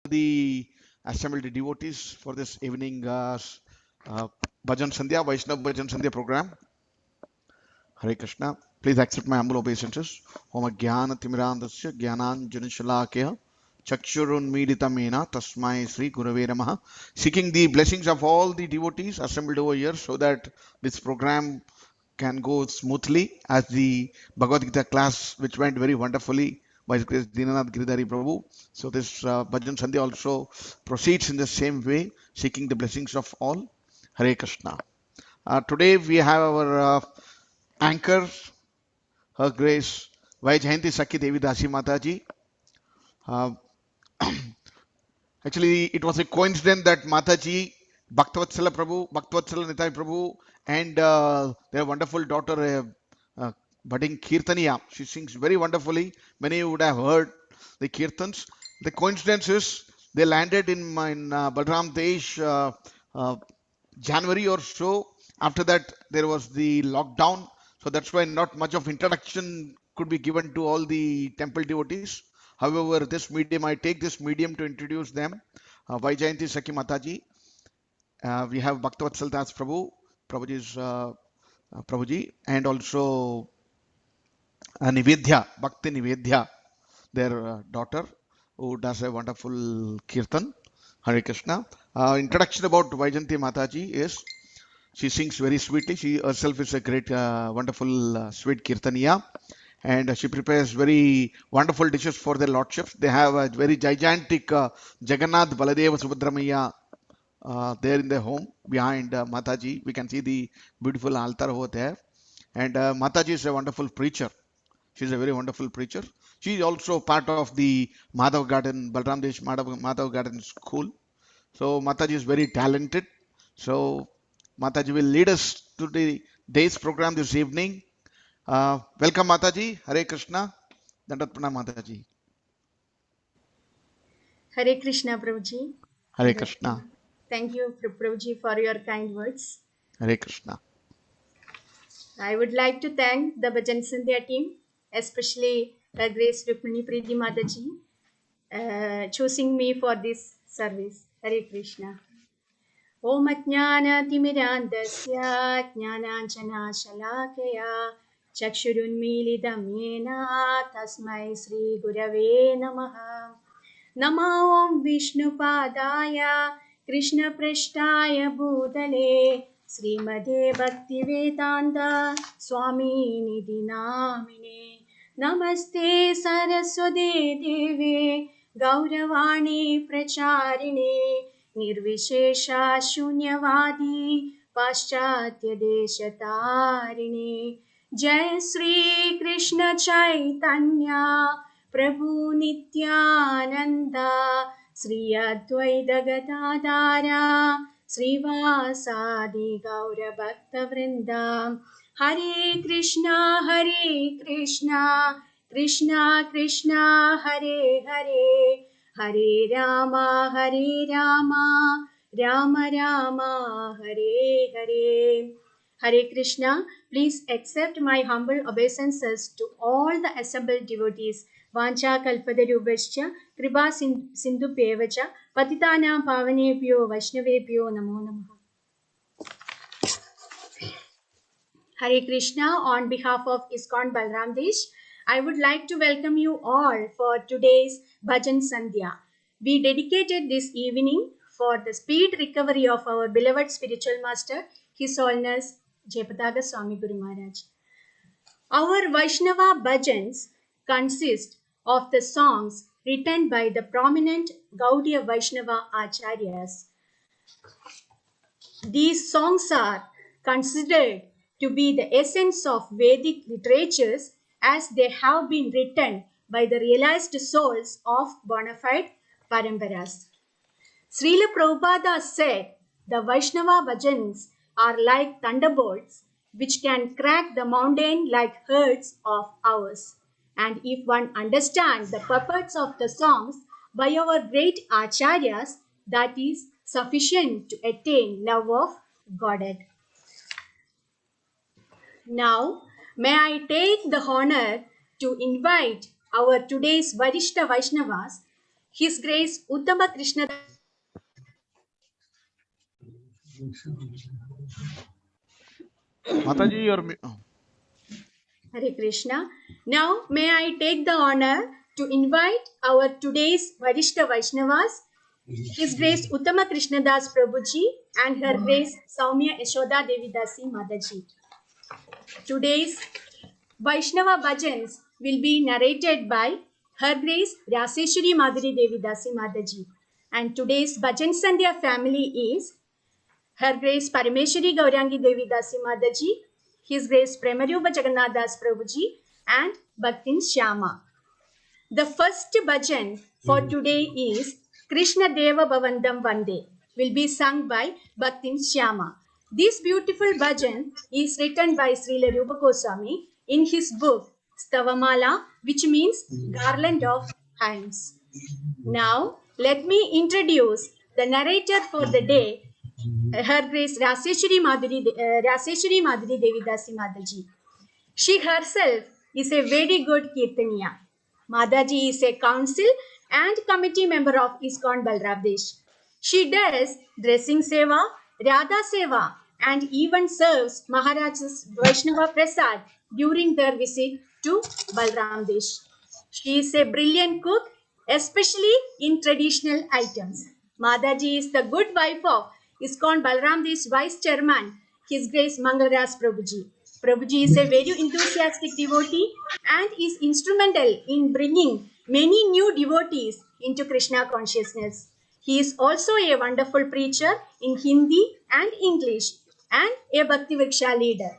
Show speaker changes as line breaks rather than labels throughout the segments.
the assembled devotees for this evening Bhajan Sandhya, Vaishnav Bhajan Sandhya program. Hare Krishna. Please accept my humble obeisances. Om Jnana Timirandasya Jnananjana Shalakaya Chakshurunmilitamena Tasmai Sri Gurave Namaha. Seeking the blessings of all the devotees assembled over here so that this program can go smoothly as the Bhagavad Gita class, which went very wonderfully by His Grace Dinanath Giridhari Prabhu. So this Bhajan Sandhya also proceeds in the same way, seeking the blessings of all. Hare Krishna. Today we have our anchor, Her Grace Vai Jayanti Sakhi Devi Dasi Mataji. Uh, Actually, it was a coincidence that Mataji, Bhaktavatsala Prabhu, Bhaktavatsala Nitai Prabhu, and their wonderful daughter, budding Kirtaniya, she sings very wonderfully. Many of you would have heard the Kirtans. The coincidence is they landed in Balram Desh January or so. After that, there was the lockdown. So that's why not much of introduction could be given to all the temple devotees. However, this medium, I take this medium to introduce them. Vaijayanti Sakhi Mataji. We have Bhaktavatsal Das Prabhu, Prabhuji, and also Nivedya, Bhakti Nivedya, their daughter, who does a wonderful kirtan. Hare Krishna. Introduction about Vaijayanti Mataji is she sings very sweetly. She herself is a great, wonderful, sweet kirtaniya, and she prepares very wonderful dishes for their lordships. They have a very gigantic Jagannath Baladeva Subhadramaya there in their home behind Mataji. We can see the beautiful altar over there. And Mataji is a wonderful preacher. She's a very wonderful preacher. She is also part of the Madhav Garden, Balram Desh Madhav Garden School. So Mataji is very talented. So Mataji will lead us to the day's program this evening. Welcome Mataji. Hare Krishna. Dandat Pranam Mataji.
Hare Krishna, Prabhuji.
Hare Krishna.
Thank you, Prabhuji, for your kind words.
Hare Krishna.
I would like to thank the Bhajan Sandhya team, especially Her Grace Rukmini Preeti Mataji, choosing me for this service. Hare Krishna. Om Ajnana-timirandasya Jnananjana-shalakaya Chakshurunmilitam Yena Tasmai Sri Gurave Namaha. Namo Om Vishnupadaya Krishna Prishtaya Bhutale Srimade Bhaktivedanta Swami Nidhi Namine Namaste Saraswate Deve Gauravani Pracharine Nirvishesha Shunyavadi Paschatya Deshatarine Jai Sri Krishna Chaitanya Prabhu Nityananda Sri Advaita Gadadara Srivasadi Gaura Bhakta Vrinda Hare Krishna Krishna Krishna Hare Hare Hare Rama Rama Rama Hare Hare. Hare Krishna, please accept my humble obeisances to all the assembled devotees. Vancha kalpadarubhascha, kripa sindhu pevacha, patitanam pavanebhyo vaishnavebhyo namo namaha. Hare Krishna, on behalf of ISKCON Balram Desh, I would like to welcome you all for today's Bhajan Sandhya. We dedicated this evening for the speed recovery of our beloved spiritual master, His Holiness Jayapataaka Swami Guru Maharaj. Our Vaishnava bhajans consist of the songs written by the prominent Gaudiya Vaishnava Acharyas. These songs are considered to be the essence of Vedic literatures as they have been written by the realized souls of bona fide Paramparas. Srila Prabhupada said the Vaishnava bhajans are like thunderbolts which can crack the mountain like herds of owls. And if one understands the purports of the songs by our great acharyas, that is sufficient to attain love of Godhead. Now, may I take the honor to invite our today's Varishta Vaishnavas, His Grace Uttama Krishna.
Mataji, your
Hare Krishna. Now may I take the honor to invite our today's Varishta Vaishnavas, His Grace Uttama Krishnadas Prabhuji and Her Grace Saumya Yashoda Devi Dasi Mataji. Today's Vaishnava Bhajans will be narrated by Her Grace Raseshwari Madhuri Devi Dasi Mataji. And today's Bhajan Sandhya family is Her Grace Parameshwari Gaurangi Devi Dasi Mataji, His Grace Premarupa Jagannath Das Prabhuji and Bhaktin Shyama. The first bhajan for today is Krishna Deva Bhavandam Vande, will be sung by Bhaktin Shyama. This beautiful bhajan is written by Srila Rupa Goswami in his book Stavamala, which means garland of hymns. Now, let me introduce the narrator for the day, Her Grace Raseshwari Madhuri Devi Dasi Mataji. She herself is a very good Kirtaniya. Mataji is a council and committee member of ISKCON Balravdesh. She does dressing seva, Radha seva, and even serves Maharaj's Vaishnava Prasad during their visit to Balramdesh. She is a brilliant cook, especially in traditional items. Mataji is the good wife of ISKCON Balramdesh Vice Chairman, His Grace Mangalras Prabhuji. Prabhuji is a very enthusiastic devotee and is instrumental in bringing many new devotees into Krishna consciousness. He is also a wonderful preacher in Hindi and English and a Bhakti Vriksha leader.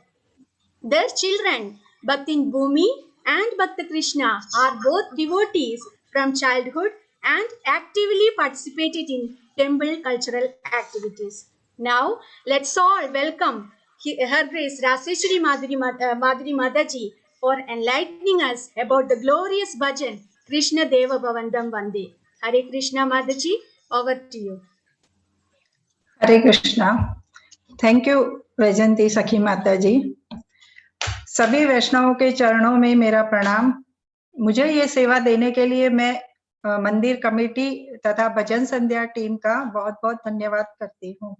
Their children, Bhaktin Bhumi and Bhakta Krishna, are both devotees from childhood and actively participated in temple cultural activities. Now, let's all welcome Her Grace Raseshwari Madhuri Mataji for enlightening us about the glorious bhajan Krishna Deva Bhavandam Vande. Hare Krishna Mataji, over to you.
Hare Krishna. Thank you Vaijayanti Sakhi Mata जी. सभी वैष्णवों के चरणों में मेरा प्रणाम. मुझे ये सेवा देने के लिए मैं मंदिर कमेटी तथा भजन संध्या टीम का बहुत बहुत धन्यवाद करती हूँ.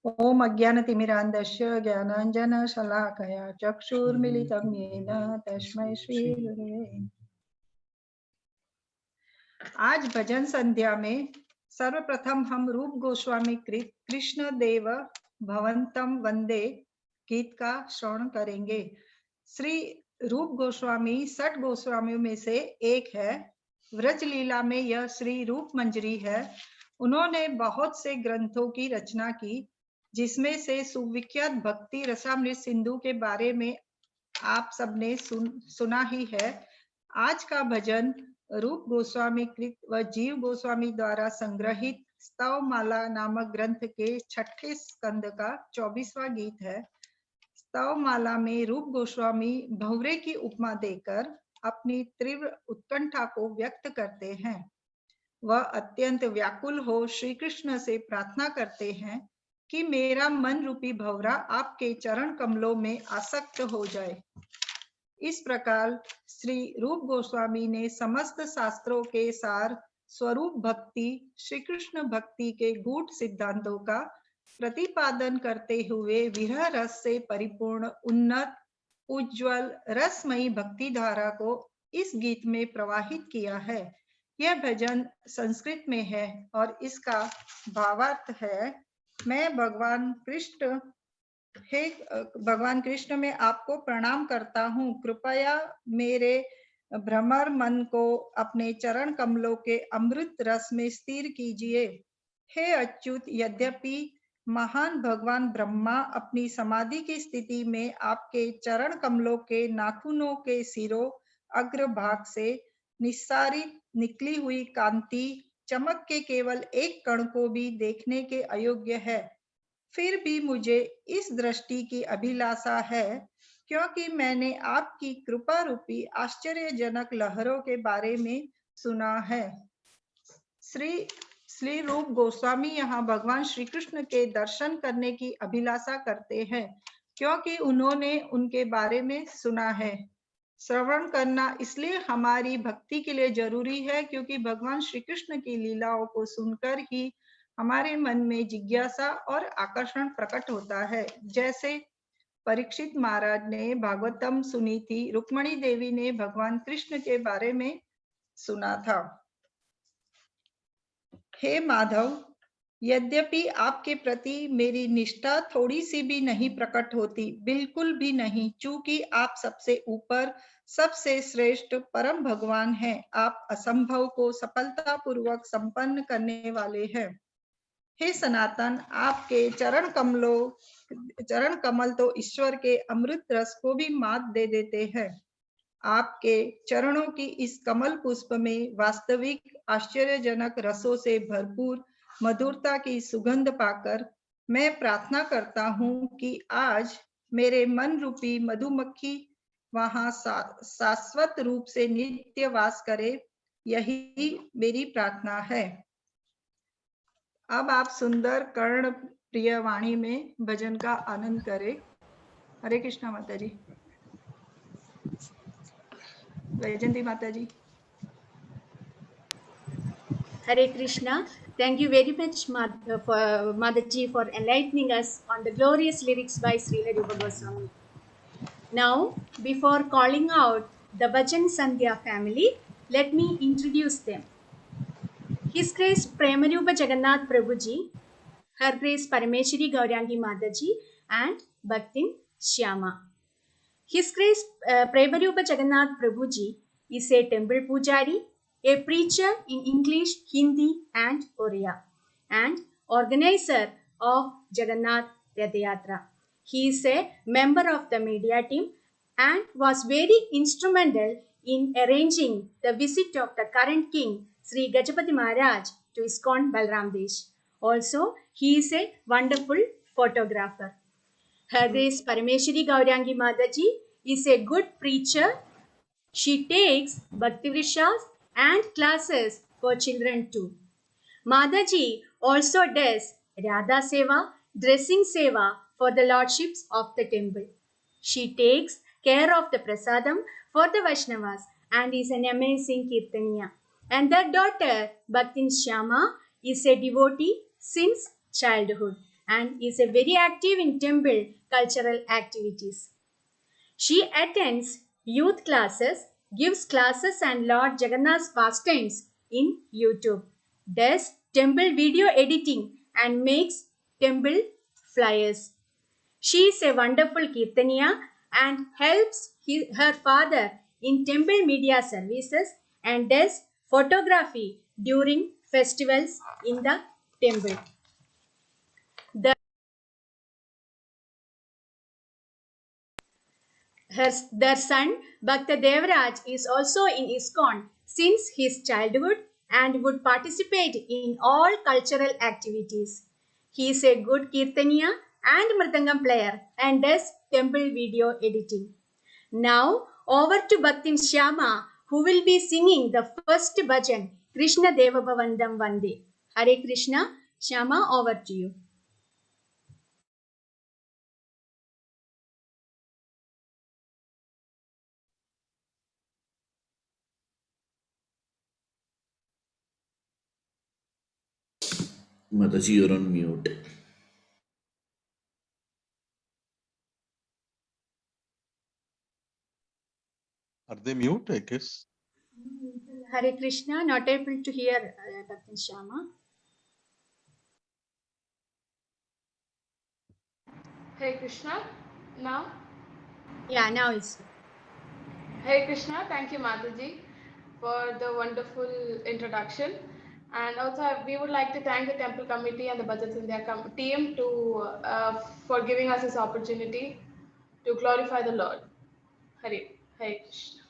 ओम अज्ञानतिमिरान्धस्य ज्ञानाञ्जनशलाकया चक्षुर्मिलितं येन तस्मै श्री गुरवे. आज भजन संध्या में सर्वप्रथम हम रूप गोस्वामी कृत कृष्ण देव भवंतम वंदे गीत का श्रवण करेंगे. श्री रूप गोस्वामी 6 गोस्वामियों में से एक है. व्रज लीला में यह श्री रूप मंजरी है. उन्होंने बहुत से ग्रंथों की रचना की, जिसमें से सुविख्यात भक्ति रसामृत सिंधु के बारे में आप सबने सुना ही है. आज का भजन रूप गोस्वामी कृत व जीव गोस्वामी द्वारा संग्रहित स्तवमाला नामक ग्रंथ के 6ठे स्कंद का 24वां गीत है. स्तवमाला में रूप गोस्वामी भंवरे की उपमा देकर अपनी तीव्र उत्कंठा को व्यक्त करते हैं. वह अत्यंत व्याकुल हो श्री कृष्ण से प्रार्थना करते हैं कि मेरा मन रूपी भंवरा आपके चरण कमलों में आसक्त हो जाए. इस प्रकार श्री रूप गोस्वामी ने समस्त शास्त्रों के सार स्वरूप भक्ति, श्री कृष्ण भक्ति के गूढ़ सिद्धांतों का प्रतिपादन करते हुए विरह रस से परिपूर्ण उन्नत उज्ज्वल रसमयी भक्ति धारा को इस गीत में प्रवाहित किया है. यह भजन संस्कृत में है और इसका भावार्थ है, मैं भगवान कृष्ण में आपको प्रणाम करता हूँ. कृपया मेरे भ्रमर मन को अपने चरण कमलों के अमृत रस में स्थिर कीजिए. हे अच्युत, यद्यपि महान भगवान ब्रह्मा अपनी समाधि की स्थिति में आपके चरण कमलों के नाखूनों के सिरों अग्रभाग से निस्सारित निकली हुई कांति चमक के केवल एक कण को भी देखने के अयोग्य है, फिर भी मुझे इस दृष्टि की अभिलाषा है, क्योंकि मैंने आपकी कृपा रूपी आश्चर्यजनक लहरों के बारे में सुना है. श्री रूप गोस्वामी यहाँ भगवान श्री कृष्ण के दर्शन करने की अभिलाषा करते हैं, क्योंकि उन्होंने उनके बारे में सुना है. श्रवण करना इसलिए हमारी भक्ति के लिए जरूरी है क्योंकि भगवान श्री कृष्ण की लीलाओं को सुनकर ही हमारे मन में जिज्ञासा और आकर्षण प्रकट होता है। जैसे परीक्षित महाराज ने भागवतम सुनी थी, रुक्मणी देवी ने भगवान कृष्ण के बारे में सुना था। हे माधव, यद्यपि आपके प्रति मेरी निष्ठा थोड़ी सी भी नहीं प्रकट होती, बिल्कुल भी नहीं, चूंकि आप सबसे ऊपर, सबसे श्रेष्ठ परम भगवान हैं। आप असंभव को सफलतापूर्वक संपन्न करने वाले हैं। हे सनातन, आपके चरण कमल तो ईश्वर के अमृत रस को भी मात दे देते हैं। आपके चरणों की इस कमल पुष्प में वास्तविक आश्चर्यजनक रसों से भरपूर मधुरता की सुगंध पाकर मैं प्रार्थना करता हूँ कि आज मेरे मन रूपी मधुमक्खी वहां शाश्वत रूप से नित्य वास करे, यही मेरी प्रार्थना है। अब आप सुंदर कर्ण प्रिय वाणी में भजन का आनंद करें। हरे कृष्णा माता जी। वैजंती माता जी।
Hare Krishna. Thank you very much, Mataji, for enlightening us on the glorious lyrics by Srila Rupa Goswami. Now, before calling out the Bhajan Sandhya family, let me introduce them. His Grace Premarupa Jagannath Prabhuji, Her Grace Parameshwari Gauriangi Mataji, and Bhaktin Shyama. His Grace Premarupa Jagannath Prabhuji is a temple pujari, a preacher in English, Hindi, and Oriya, and organizer of Jagannath Rathayatra. He is a member of the media team and was very instrumental in arranging the visit of the current king, Sri Gajapati Maharaj, to ISKCON Balram Desh. Also, he is a wonderful photographer. Her Grace Parameshwari Gauriangi Mataji is a good preacher. She takes Bhakti Vrishas and classes for children too. Mataji also does Radha Seva, dressing Seva for the lordships of the temple. She takes care of the prasadam for the Vaishnavas and is an amazing Kirtaniya. And their daughter Bhaktin Shyama is a devotee since childhood and is a very active in temple cultural activities. She attends youth classes, gives classes and Lord Jagannath's pastimes in YouTube, does temple video editing and makes temple flyers. She is a wonderful Kirtaniya and helps her father in temple media services and does photography during festivals in the temple. Their son Bhakta Devraj is also in ISKCON since his childhood and would participate in all cultural activities. He is a good Kirtaniya and Mridangam player and does temple video editing. Now over to Bhaktin Shyama, who will be singing the first bhajan, Krishna Deva Bhavandam Vande. Hare Krishna. Shyama, over to you.
Mataji, you're on mute.
Are they mute, I guess?
Hare Krishna, not able to hear Bhaktin Shyama.
Hare Krishna, now?
Yeah, now it's.
Hare Krishna, thank you Mataji for the wonderful introduction. And also we would like to thank the temple committee and the Bhajan Sandhya team for giving us this opportunity to glorify the Lord. Hare Krishna.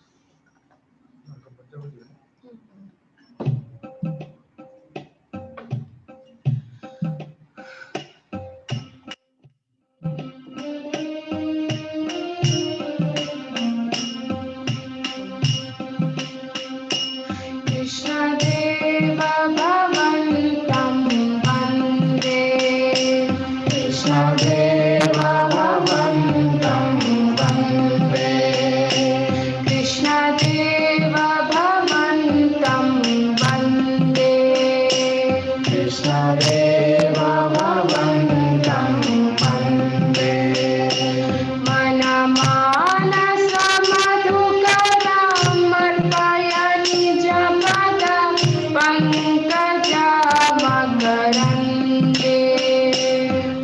Krishna Deva Bhavantam Vande, Krishna Deva Bhavantam Vande,
कृष्णदेवा भगवन्तं वन्दे मनमानसमधुकरमर्पय निजपदं पङ्कजमकरन्दे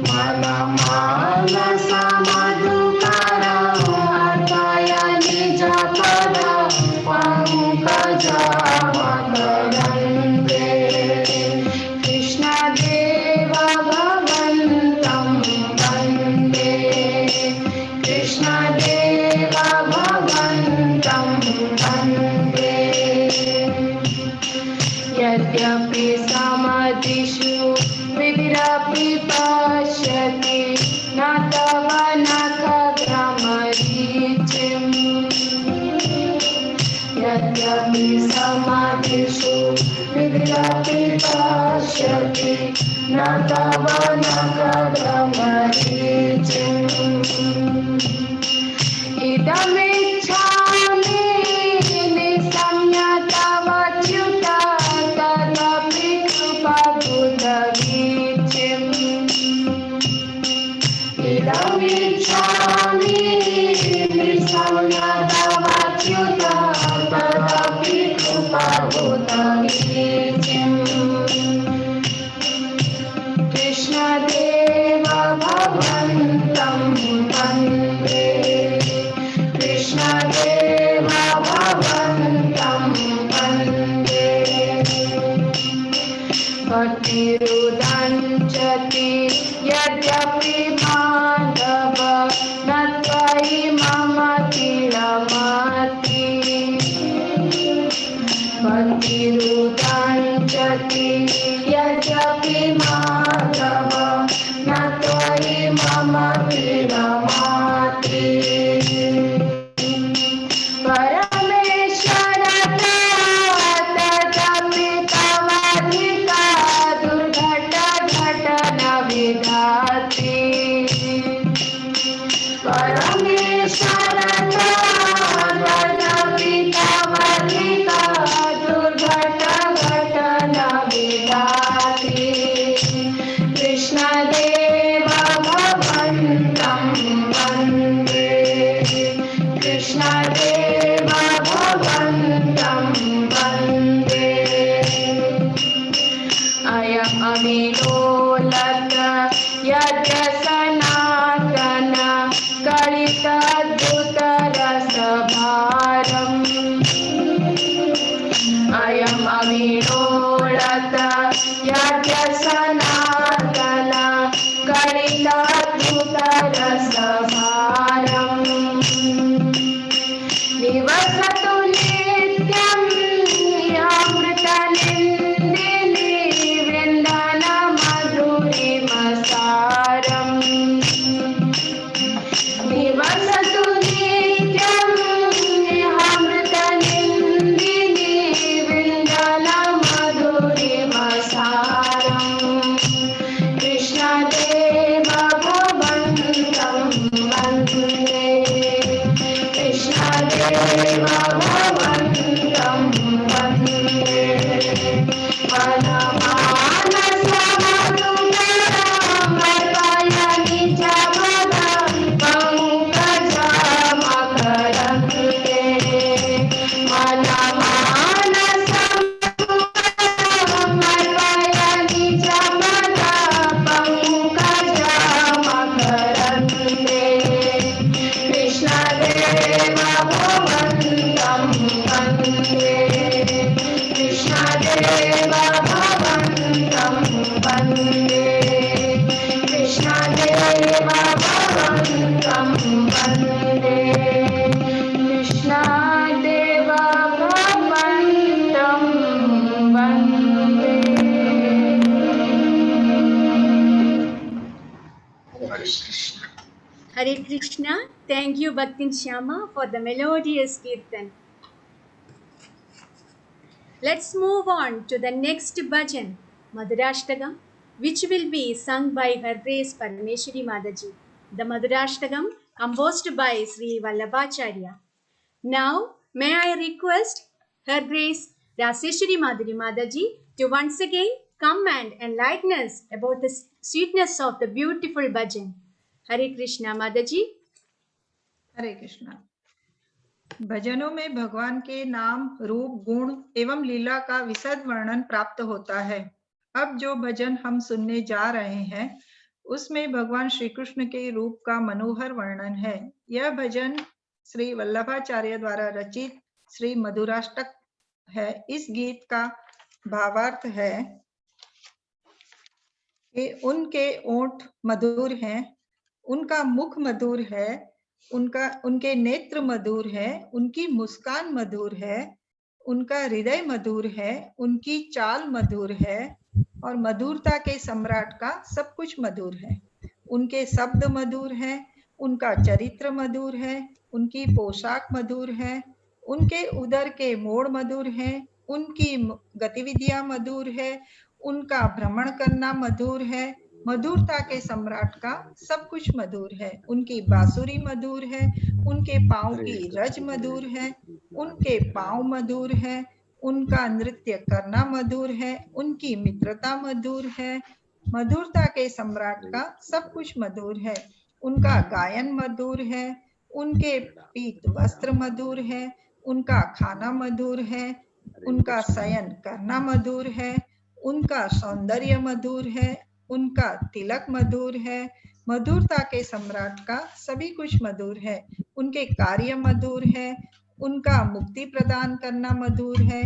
मनमानसमधुकरमर्पय निजपदं पङ्कजमकरन्दे कृष्णदेवा भगवन्तं वन्दे कृष्णदेवा भगवन्तं वन्दे यद्यपि समदिषु विधिरपि पश्यति न तव नखभ्रमरीचिम् यद्यपि समाधिषु विधिरपि पश्यति न तव नखभ्रमरीचिम् इदमिच्छामि निशम्य तव च्युत तदपि कृपाबुधवीचिम् इदमिच्छामि निशम्य तव च्युत तदपि कृपाबुधवीचिम् कृष्णदेवा भगवन्तं वन्दे कृष्णदेवा भगवन्तं वन्दे भक्तिरुदञ्चति यद्यपि माधव न त्वयि मम तिलमति भक्तिरुदञ्चति यद्यपि माधव न त्वयि मम तिलमति परमेश्वर तदपि तवधिका दुर्घट घटन विधाति परमेश्वर तदपि तवधिका दुर्घट घटन विधाति कृष्णदेवा भगवन्तं वन्दे कृष्णदेवा भगवन्तं वन्दे अयम् अविलोलक यज्ञ सनातन कलितद्भुतरसभारम् अयम् अविलोलक यज्ञ सनातन कलितद्भुतरसभारम् निवसतु नित्यं अमृतनिन्दिनी वृन्दनमधुरिमसारम् निवसतु नित्यं अमृतनिन्दिनी वृन्दनमधुरिमसारम् कृष्णदेवा भगवन्तं वन्दे कृष्णदेवा भगवन्तं वन्दे मनमानसमधुकरमर्पय निजपदं पङ्कजमकरन्दे मनमानसमधुकरमर्पय निजपदं पङ्कजमकरन्दे कृष्णदेवा भगवन्तं वन्दे कृष्णदेवा भगवन्तं वन्दे कृष्णदेवा भगवन्तं वन्दे कृष्णदेवा भगवन्तं वन्दे
Hare Krishna. Thank you, Bhaktin Shyama, for the melodious kirtan. Let's move on to the next bhajan, Madhurashtagam, which will be sung by Her Grace Parameshwari Mataji. The Madhurashtagam composed by Sri Vallabhacharya. Now, may I request Her Grace Raseshwari Madhuri Mataji to once again come and enlighten us about the sweetness of the beautiful bhajan. Hare Krishna, Mataji.
हरे कृष्णा। भजनों में भगवान के नाम, रूप, गुण एवं लीला का विशद वर्णन प्राप्त होता है। अब जो भजन हम सुनने जा रहे हैं उसमें भगवान श्री कृष्ण के रूप का मनोहर वर्णन है। यह भजन श्री वल्लभाचार्य द्वारा रचित श्री मधुराष्टक है। इस गीत का भावार्थ है कि उनके ओंठ मधुर हैं, उनका मुख मधुर है, उनके नेत्र मधुर है, उनकी मुस्कान मधुर है, उनका हृदय मधुर है, उनकी चाल मधुर है और मधुरता के सम्राट का सब कुछ मधुर है। उनके शब्द मधुर हैं, उनका चरित्र मधुर है, उनकी पोशाक मधुर है, उनके उदर के मोड़ मधुर हैं, उनकी गतिविधियां मधुर है, उनका भ्रमण करना मधुर है। मधुरता के सम्राट का सब कुछ मधुर है। उनकी बांसुरी मधुर है, उनके पांव की रज मधुर है, उनके पांव मधुर है, उनका नृत्य करना मधुर है, उनकी मित्रता मधुर है। मधुरता के सम्राट का सब कुछ मधुर है। उनका गायन मधुर है, उनके पीत वस्त्र मधुर है, उनका खाना मधुर है, उनका शयन करना मधुर है, उनका सौंदर्य मधुर है, उनका तिलक मधुर है। मधुरता के सम्राट का सभी कुछ मधुर है। उनके कार्य मधुर है, उनका मुक्ति प्रदान करना मधुर है,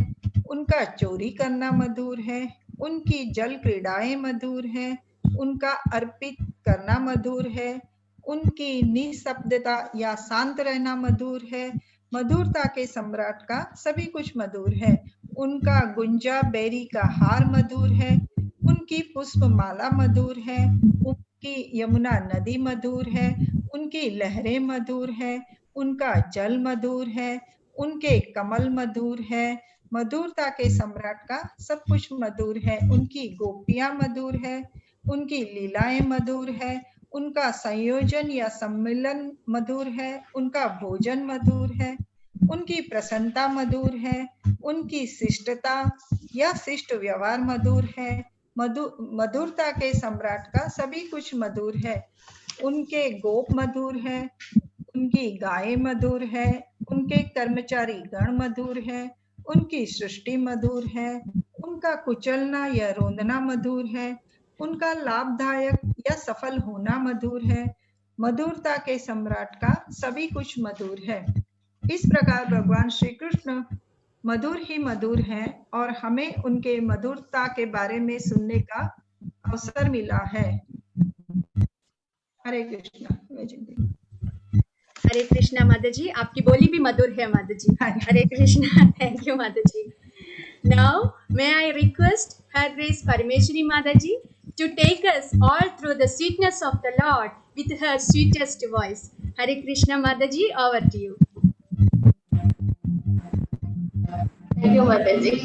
उनका चोरी करना मधुर है, उनकी जल क्रीड़ाएं मधुर है, उनका अर्पित करना मधुर है, उनकी निशब्दता या शांत रहना मधुर है। मधुरता के सम्राट का सभी कुछ मधुर है। उनका गुंजा बेरी का हार मधुर है, उनकी पुष्प माला मधुर है, उनकी यमुना नदी मधुर है, उनकी लहरें मधुर है, उनका जल मधुर है, उनके कमल मधुर है। मधुरता के सम्राट का सब कुछ मधुर है। उनकी गोपियां मधुर है, उनकी लीलाएं मधुर है, उनका संयोजन या सम्मिलन मधुर है, उनका भोजन मधुर है, उनकी प्रसन्नता मधुर है, उनकी शिष्टता या शिष्ट व्यवहार मधुर है। मधुरता के सम्राट का सभी कुछ मधुर है। उनके गोप मधुर है, उनकी गायें मधुर है, उनके कर्मचारी गण मधुर है, उनकी सृष्टि मधुर है, उनका कुचलना या रोंदना मधुर है, उनका लाभदायक या सफल होना मधुर है। मधुरता के सम्राट का सभी कुछ मधुर है। इस प्रकार भगवान श्री कृष्ण मधुर ही मधुर हैं और हमें उनके मधुरता के बारे में सुनने का अवसर मिला है। हरे कृष्णा।
हरे कृष्णा माता जी, आपकी बोली भी मधुर है माता जी। हरे कृष्णा। थैंक यू माता जी। Now may I request Her Grace Parameshwari Mata ji to take us all through the sweetness of the Lord with her sweetest voice. Hare Krishna Mata ji, over to you.
Thank you, Mataji.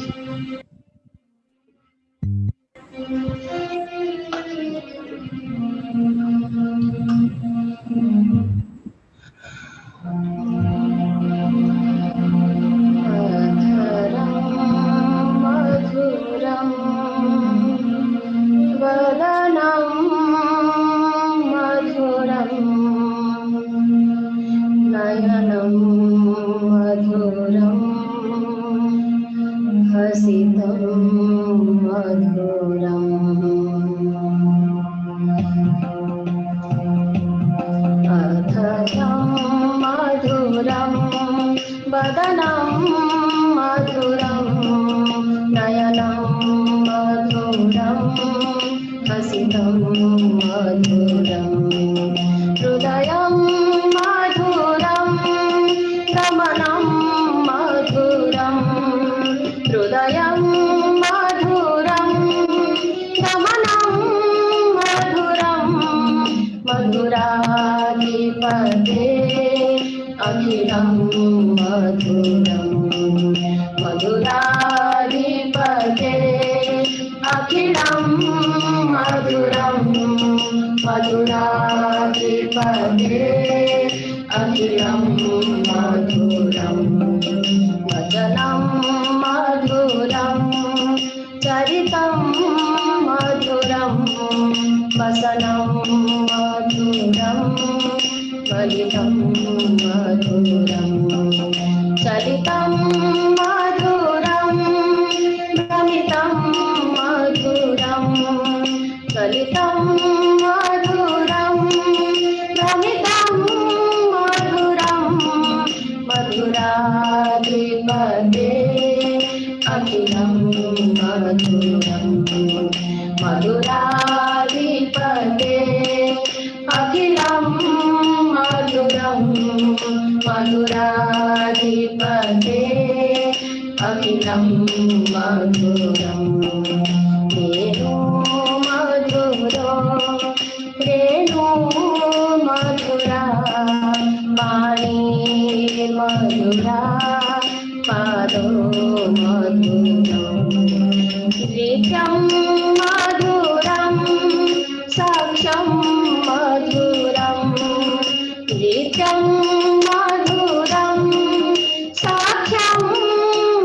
चरितं वसनं मधुरं वलितं मधुरं चलितं मधुरं भ्रमितं मधुरं चलितं मधुरं भ्रमितं मधुरं मधुराधिपते अखिलं मधुरं मधुराधिपते अखिलं मधुरं मधुराधिपते अखिलं मधुरं रेणु मधुरो रेणु मधुरा पाणी मधुरा पादो मधुरो नित्यं मधुरं साक्ष्यं मधुरं नित्यं मधुरं साक्ष्यं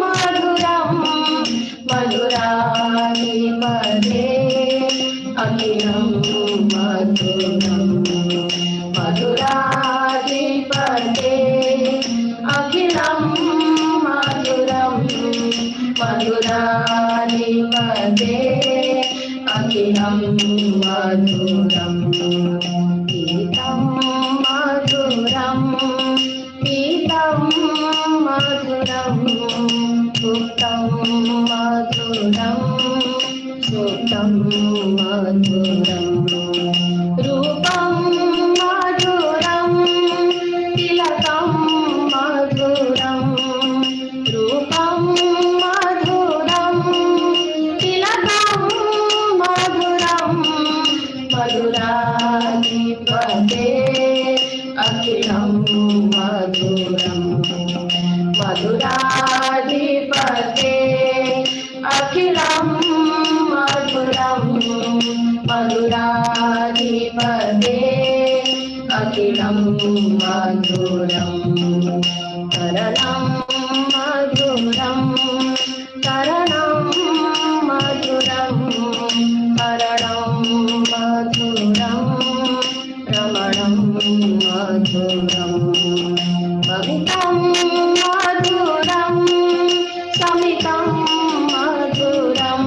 मधुरं मधुराधिपते अखिलं मधुरं मधुराधिपते अखिलं मधुरं मधुराधिपते अखिलं मधुरं पीतं मधुरं पीतं मधुरं सुप्तं मधुरं सुप्तं मधुरं रूपं मधुरं तिलकं मधुरं रूपं मधुरं तिलकं मधुरं मधुराधिपते अखिलं मधुरं मधुराधिपते अखिलं मधुरं मधुराधिपते अखिलं मधुरं करणं मधुरं करणं मधुरं करणं मधुरं रमणं मधुरं भवितं मधुरं समितं मधुरं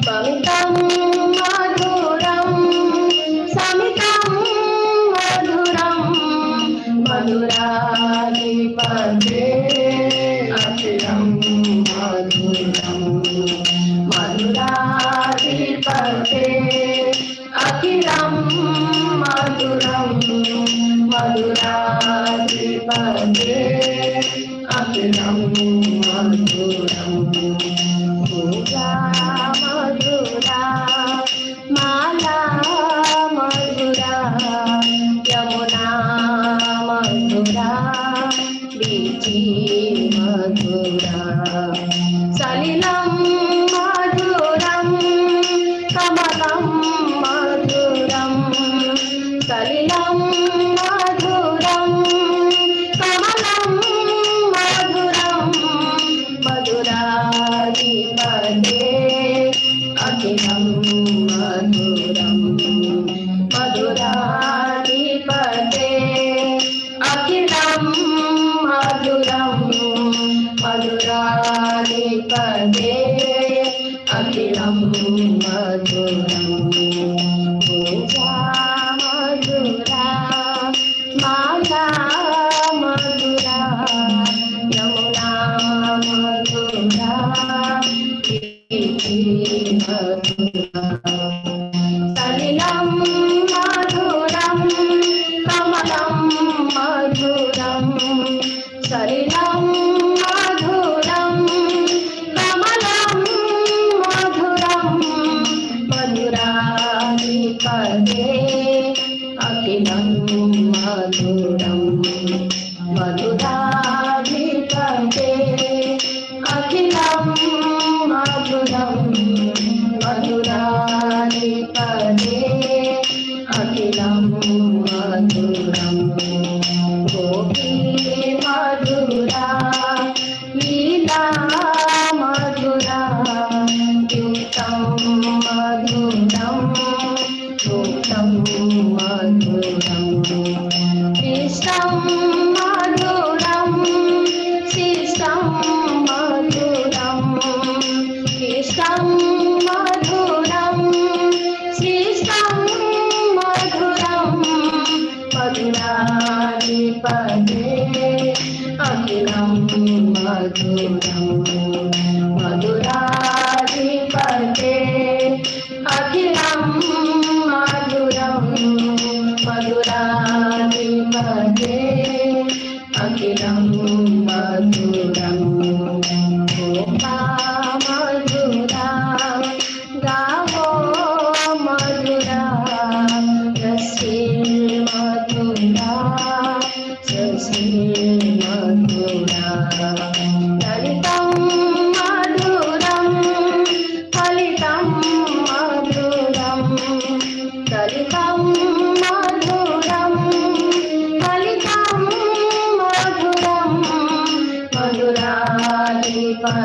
भवितं मधुरं समितं मधुरं मधुराधिपते अखिलं मधुरं मधुराधिपते अखिलं मधुरं मधुराधिपते अखिलं मधुरं पूजा मधुरा माला मधुरा यमुना मधुरा बीची मधुरा सलिलं मधुरं कमलं मधुरं सलिलं मधुरं कमलं मधुरं मधुराधिपते अखिलं मधुरं मधुराधिपते अखिलं मधुरं मधुराधिपते अखिलं मधुरं पूजा मधुरा माला मधुरा यमुना मधुरा बीची मधुरा सलिलं मधुरं कमलं मधुरं सलिलं मधुरं कमलं मधुरं मधुराधिपते अखिलं मधुरं मधुराधिपते अखिलं मधुरं मधुराधिपते अखिलं मधुरं गोपी मधुरा लीला मधुरा युक्तं मधुरं मधुरं शिष्टं मधुरं शिष्टं मधुरं शिष्टं मधुरं शिष्टं मधुरं मधुराधिपते अखिलं मधुरं मधुराधिपते अखिलं मधुरं मधुराधिपते अखिलं मधुरं गोपा मधुरा गावो मधुरा रसील मधुरा ससील मधुरा ललितं मधुरं फलितं मधुरं ललितं मधुरं फलितं मधुरं मधुराधिपते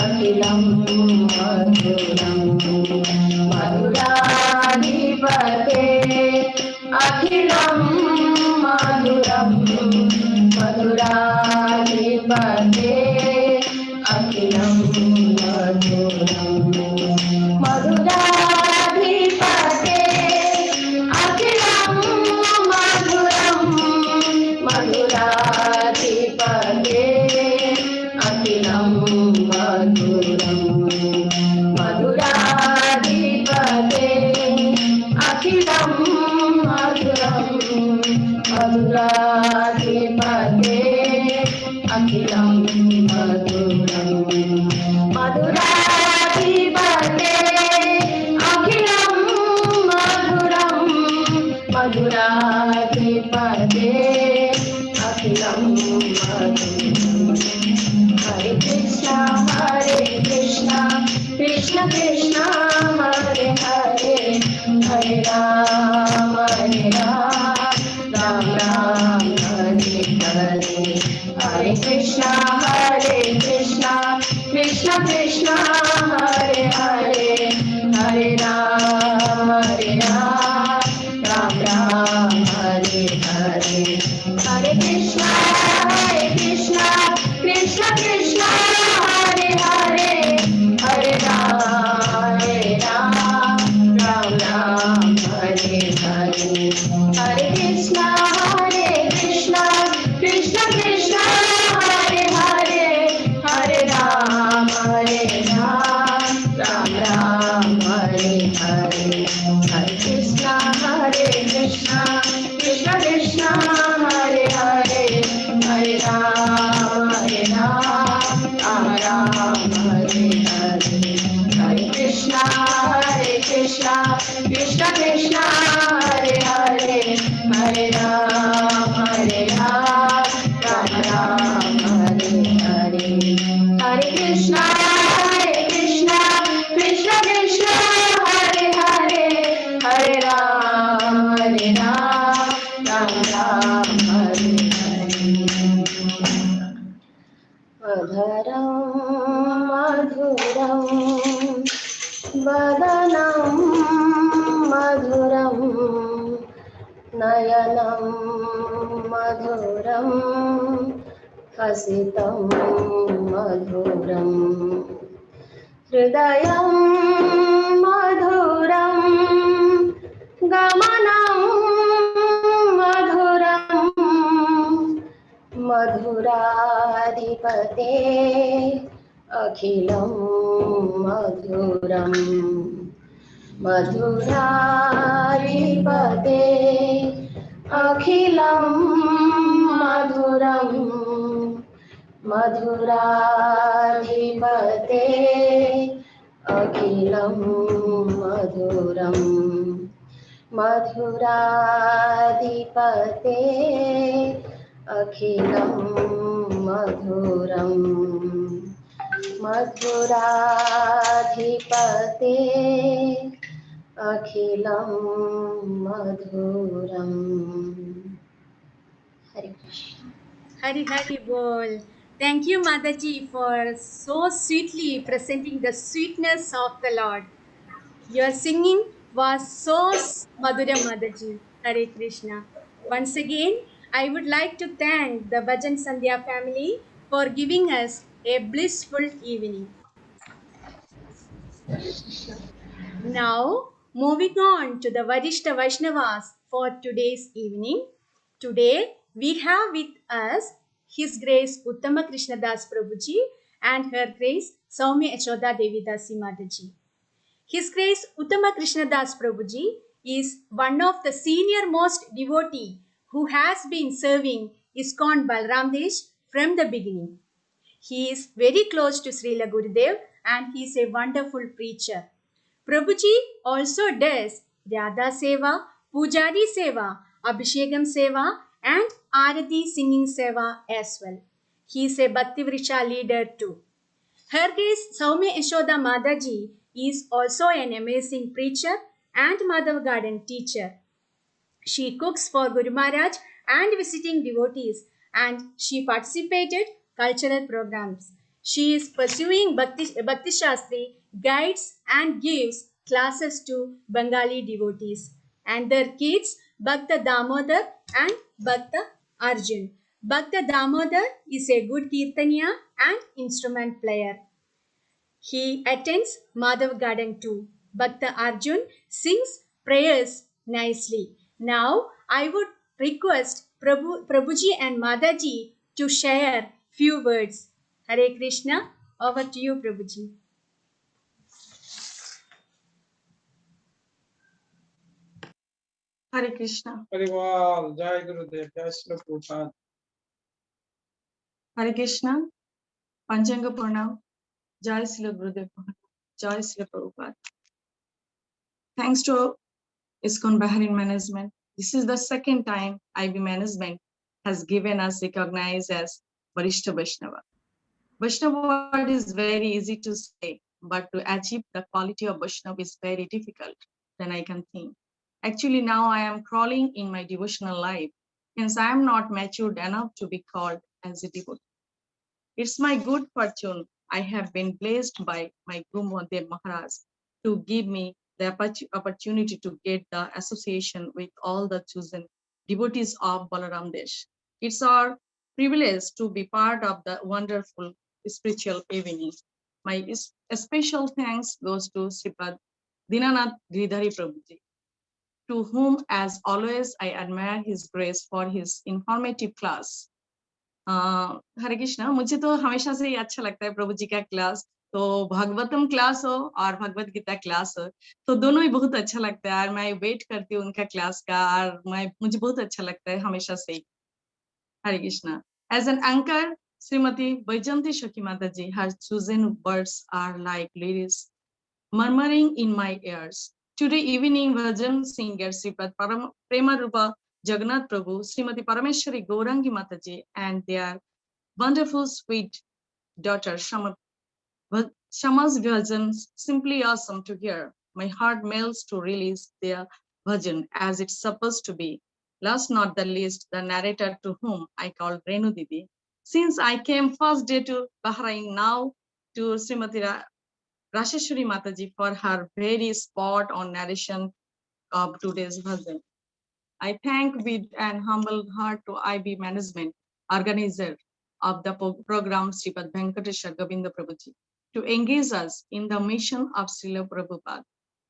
अखिलं मधुरं मधुराधिपते अखिलं मधुरं मधुराधिपते अखिलं मधुरं मधुराधिपते अखिलं मधुरं मधुराधिपते अखिलं मधुरं मधुराधिपते अखिलं मधुरं मधुराधिपते अखिलं मधुरं मधुराधिपते अखिलं मधुरं मधुराधिपते अखिलं मधुरं हरे कृष्णा कृष्ण कृष्ण हरे हरे हरे राम राम राम हरे हरे हरे कृष्णा कृष्ण कृष्ण हरे हरे हरे राम राम राम हरे हरे हरे कृष्णा कृष्ण कृष्ण हरे हरे हरे राम राम राम हरे हरे हरे कृष्णा कृष्ण कृष्ण हरे हरे हरे राम राम राम हरे हरे हरे कृष्णा कृष्ण कृष्ण हरे हरे हरे राम राम राम हरे हरे हरे कृष्णा कृष्ण कृष्ण हरे हरे हरे राम राम राम हरे हरे हरे कृष्णा कृष्ण कृष्ण हरे हरे हरे राम राम राम हरे हरे अधरं मधुरं वदनं मधुरं नयनं मधुरं हसितं मधुरं हृदयं मधुरं गमनं मधुरं मधुराधिपते अखिलं मधुरं मधुराधिपते अखिलं मधुरं मधुराधिपते अखिलं मधुरं मधुराधिपते अखिलं मधुरं मधुराधिपते अखिलं मधुरं हरे Krishna
Hari Hari Bol. Thank you, Mataji, for so sweetly presenting the sweetness of the Lord. Your singing was so Maduram Mataji. Hare Krishna. Once again, I would like to thank the Bhajan Sandhya family for giving us a blissful evening. Now, moving on to the Varishta Vaishnavas for today's evening. Today, we have with us His Grace Uttama Krishnadas Prabhuji and Her Grace Saumya Yashoda Devidasi Mataji. His Grace Uttama Krishnadas Prabhuji is one of the senior most devotee who has been serving ISKCON Balram Desh from the beginning. He is very close to Srila Gurudev and he is a wonderful preacher. Prabhuji also does Radha Seva, Pujari Seva, Abhishekam Seva and Arati singing Seva as well. He is a Bhakti Vriksha leader too. Her Grace Saumya Yashoda Mataji is also an amazing preacher and Madhav Garden teacher. She cooks for Guru Maharaj and visiting devotees and she participated cultural programs. She is pursuing Bhakti Shastri, guides and gives classes to Bengali devotees and their kids Bhakta Damodar and Bhakta Arjun. Bhakta Damodar is a good kirtaniya and instrument player. He attends Madhav Garden too. Bhakta Arjun sings prayers nicely. Now, I would request Prabhuji and Mataji to share few words. Hare Krishna, over to you, Prabhuji.
Hare Krishna.
Harival, Jai Gurudev, Jai Srila Prabhupada.
Hare Krishna. Panchanga Pranam. Jai Srila Gurudev. Jai Srila Prabhupada. Thanks to ISKCON Bahrain management, this is the second time IB management has given us recognized as Varishta Vaishnava. Vaishnava word is very easy to say, but to achieve the quality of Vaishnava is very difficult than I can think. Actually, now I am crawling in my devotional life, hence I am not matured enough to be called as a devotee. It's my good fortune I have been blessed by my Guru Mahadev Maharaj to give me the opportunity to get the association with all the chosen devotees of Balaram Desh. It's our privilege to be part of the wonderful spiritual evening. My special thanks goes to Sripad Dinanath Giridhari Prabhuji, to whom, as always, I admire his grace for his informative class. हरे कृष्णा, मुझे तो हमेशा से ही अच्छा लगता है प्रभु जी का class, तो Bhagavatam class हो और भगवत गीता क्लास हो, तो दोनों ही बहुत अच्छा लगता है और मैं वेट करती हूँ उनका क्लास का और मुझे बहुत अच्छा लगता है हमेशा से ही. हरे Krishna. As an anchor, Srimati Vaijanti Shakhi Mataji, her chosen words are like lyrics murmuring in my ears. Today evening, Bhajan singer Sripad Prema Rupa Jagannath Prabhu, Srimati Parameshwari Gaurangi Mataji, and their wonderful, sweet daughter Shama's bhajan, simply awesome to hear. My heart melts to release their bhajan as it's supposed to be. Last not the least, the narrator to whom I call Renu Didi. Since I came first day to Bahrain, now to Srimati Rasheshwari Mataji for her very spot on narration of today's bhajan. I thank with an humble heart to IB management, organizer of the program Sripad Venkatesha Govinda Prabhuji, to engage us in the mission of Srila Prabhupada.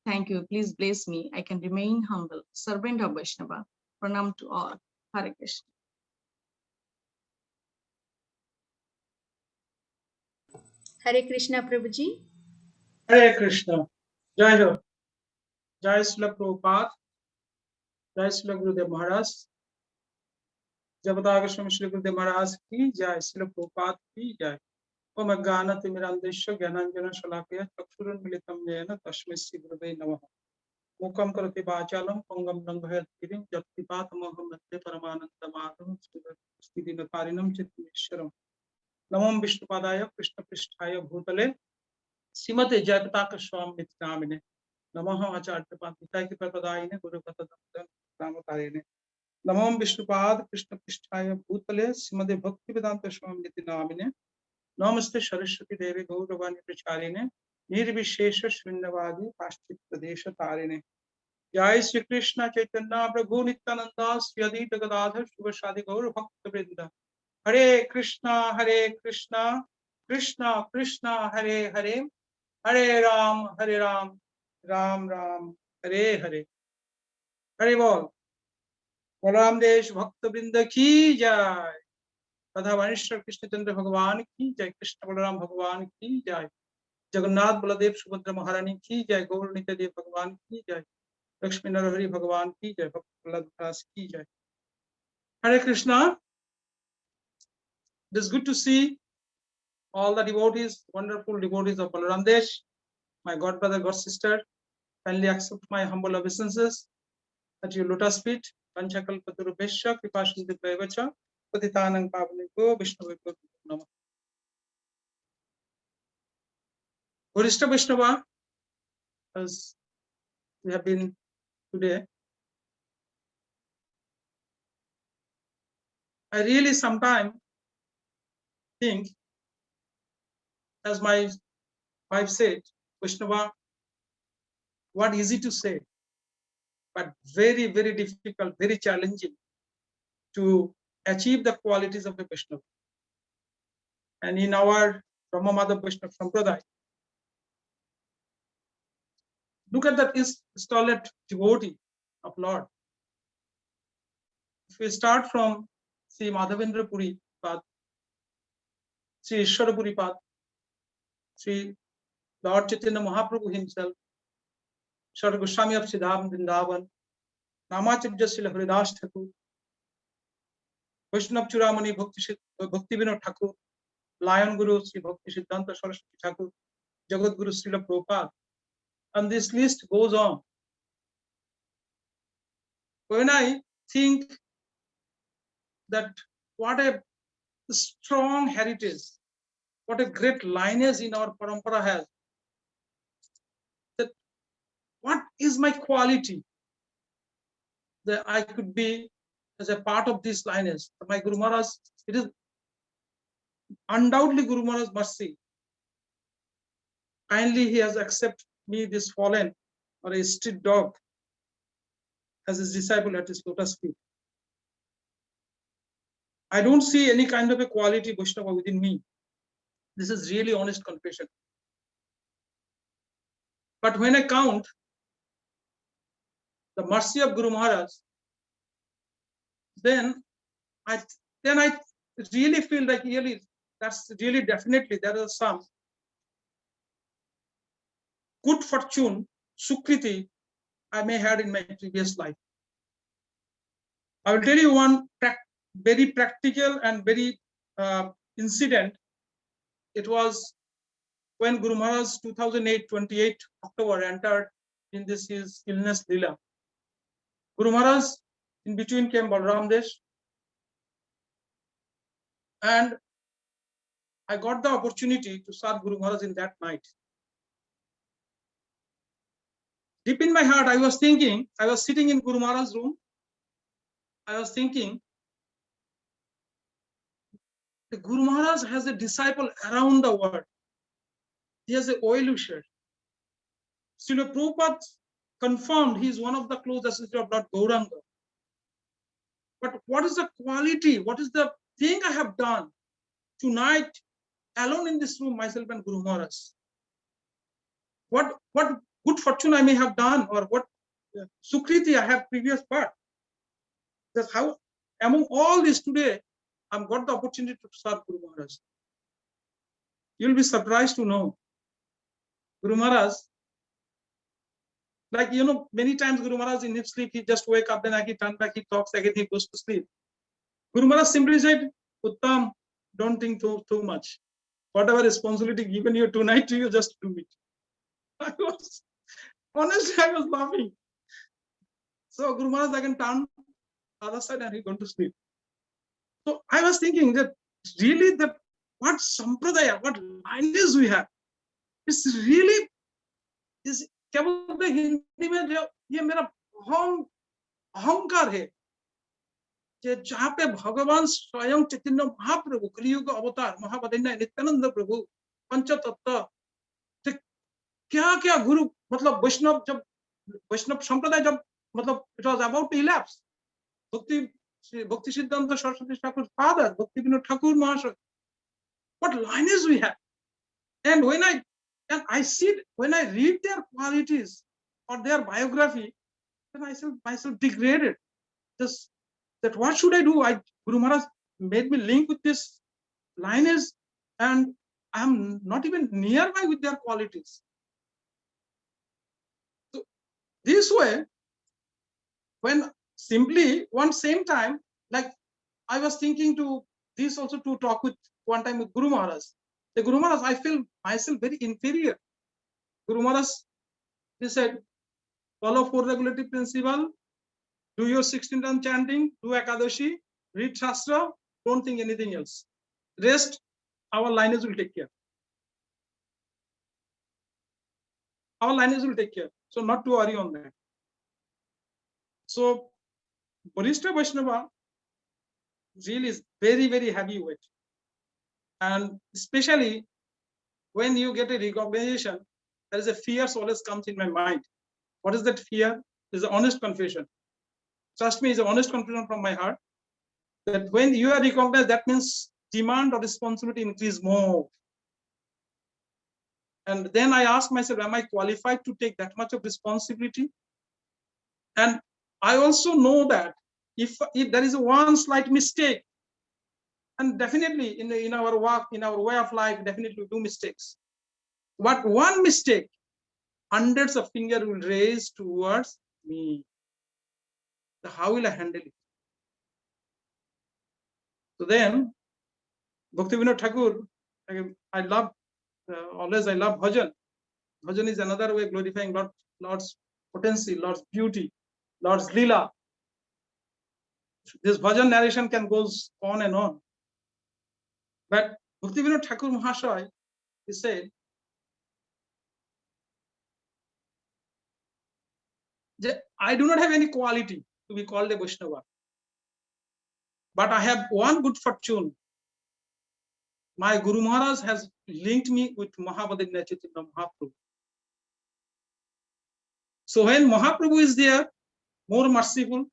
Thank you. Please bless me. I can remain humble, servant of Vaishnava. Pranam to all. Hare Krishna.
Hare Krishna, Prabhuji.
Hare Krishna. Jai Ho. Jai Srila Prabhupada. Jai Srila Gurudev Maharaj. Jabata Goswami Srila Gurudev Maharaj ki Jai, Srila Prabhupada ki Jai. Om Jnana Timirandesha Jnananjana Shalakaya Chakshurun Militam Jena Tasmai Shri Gurave Namaha. Mukam Karati Vachalam Pangam Rangayat Kirim Jatipatamaham Nate Paramananda Madham Sthidinakarinam Chitmishwaram. Namam Vishnupadaya Krishna Pristhaya Bhutale Srimate Jayapataka Swam Nitkamine. Namaha Acharya Pantita ki Prapadayine Guru Katadam Ramakarine. Namam Vishnupad Krishna Pristhaya Bhutale Srimate Bhakti Vedanta Swam Nitinamine. Namaste Saraswati Devi Gauravani Pracharine. Nirvishesha Shrinnavadi Pashchit Pradesha Tarine. जय श्री कृष्ण चैतन्य प्रभु नित्यानंद श्री अद्वैत गदाधर शिवासादि गौर भक्त वृंद। हरे कृष्णा कृष्णा कृष्णा हरे हरे, हरे राम राम राम हरे हरे। हरे बोल। बलराम देश भक्त वृंद की जय। राधा वनेश्वर कृष्णचंद्र भगवान की जय। कृष्ण बलराम भगवान की जय। जगन्नाथ बलदेव सुभद्रा महारानी की जय। गौर नित्य देव भगवान की जय। लक्ष्मी नरहरि भगवान की जय। भक्त प्रहलाद दास की जय। Hare Krishna. It is good to see all the devotees, wonderful devotees of Balaram Desh. My god brother, god sister, kindly accept my humble obeisances at your lotus feet. Panchakal Paturubhesha, Kripashinti Pravacha, Patitanang Pavaniko, Vishnaviko Namah. Gorishta Vishnava, as we have been today, I really sometimes think, as my wife said, Vishnava, what easy to say, but very, very difficult, very challenging to achieve the qualities of a Vaishnava. And in our Brahma Madhava Vaishnava Sampradaya, look at that installed devotee of Lord. If we start from Sri Madhavendra Puri Pad, Sri Ishwara Puri Pad, Sri Lord Chaitanya Mahaprabhu himself, Sri Goswami of Siddham Vrindavan, Namacharya Srila Haridas Thakur, Vaishnav Churamani Bhakti Vinod Thakur, Lion Guru Sri Bhakti Siddhanta Saraswati Thakur, Jagat Guru Srila Prabhupada, and this list goes on. When I think that what a strong heritage, what a great lineage in our parampara has, that what is my quality that I could be as a part of this lineage. My Guru Maharaj, it is undoubtedly Guru Maharaj's mercy. Kindly he has accepted me, this fallen or a street dog, as his disciple at his lotus feet. I don't see any kind of a quality Vaishnava within me. This is really honest confession. But when I count the mercy of Guru Maharaj, then I really feel like really that's really definitely there are some good fortune, sukriti I may had in my previous life. I will tell you one very practical and very incident. It was when Guru Maharaj 2008, 28 October entered in this his illness lila. Guru Maharaj in between came Balaram Desh, and I got the opportunity to serve Guru Maharaj in that night. Deep in my heart, I was thinking, I was sitting in Guru Maharaj's room. I was thinking, the Guru Maharaj has a disciple around the world. He has a well-wisher. Srila Prabhupada confirmed he is one of the closest associates of Lord Gauranga. But what is the quality? What is the thing I have done tonight alone in this room, myself and Guru Maharaj? What good fortune I may have done, or what sukriti I have previous part. That's how among all this today, I've got the opportunity to serve Guru Maharaj. You'll be surprised to know Guru Maharaj, like, you know, many times Guru Maharaj in his sleep, he just wake up, then he turn back, he talks again, he goes to sleep. Guru Maharaj simply said, Uttam, don't think too much. Whatever responsibility given you tonight, you just do it. Honestly, I was laughing. So Guru Maharaj again turned other side and he gone to sleep. So I was thinking that really that what sampradaya, what lineage we have, it's really is केवल हिंदी में जो ये मेरा अहंकार है कि जहाँ पे भगवान स्वयं चैतन्य महाप्रभु कलियुग अवतार महावदन्य नित्यानंद प्रभु पंचतत्व क्या क्या गुरु मतलब वैष्णव जब Vaishnava Sampradaya जब मतलब it was about to elapse, Bhakti Siddhanta Saraswati Thakur's father, Bhakti Vinod Thakur Mahasaya, what lineage we have. And when I see, when I read their qualities or their biography, then I feel myself degraded. Just that what should I do? Guru Maharaj made me link with this lineage, and I'm not even nearby with their qualities. So this way, when simply one same time, like I was thinking to this also to talk with one time with Guru Maharaj. The Guru Maharaj, I feel myself very inferior. Guru Maharaj, he said, follow 4 regulative principle, do your 16-time chanting, do Ekadashi, read Shastra, don't think anything else. Rest, our lineage will take care. Our lineage will take care. So not to worry on that. So Barista Vaishnava really is very, very heavyweight. And especially when you get a recognition, there is a fear always comes in my mind. What is that fear? It's an honest confession. Trust me, it's an honest confession from my heart that when you are recognized, that means demand or responsibility increase more. And then I ask myself, am I qualified to take that much of responsibility? And I also know that if there is one slight mistake, and definitely in our work, in our way of life, definitely we do mistakes. But one mistake, hundreds of fingers will raise towards me. So how will I handle it? So then, Bhakti Vinod Thakur, I love, always I love bhajan. Bhajan is another way glorifying Lord's potency, Lord's beauty, Lord's lila. This bhajan narration can go on and on. But Bhakti Vinod Thakur Mahasaya, he said, I do not have any quality to be called a Vaishnava. But I have one good fortune. My Guru Maharaj has linked me with Mahabodhi Chaitanya Mahaprabhu. So when Mahaprabhu is there, more merciful,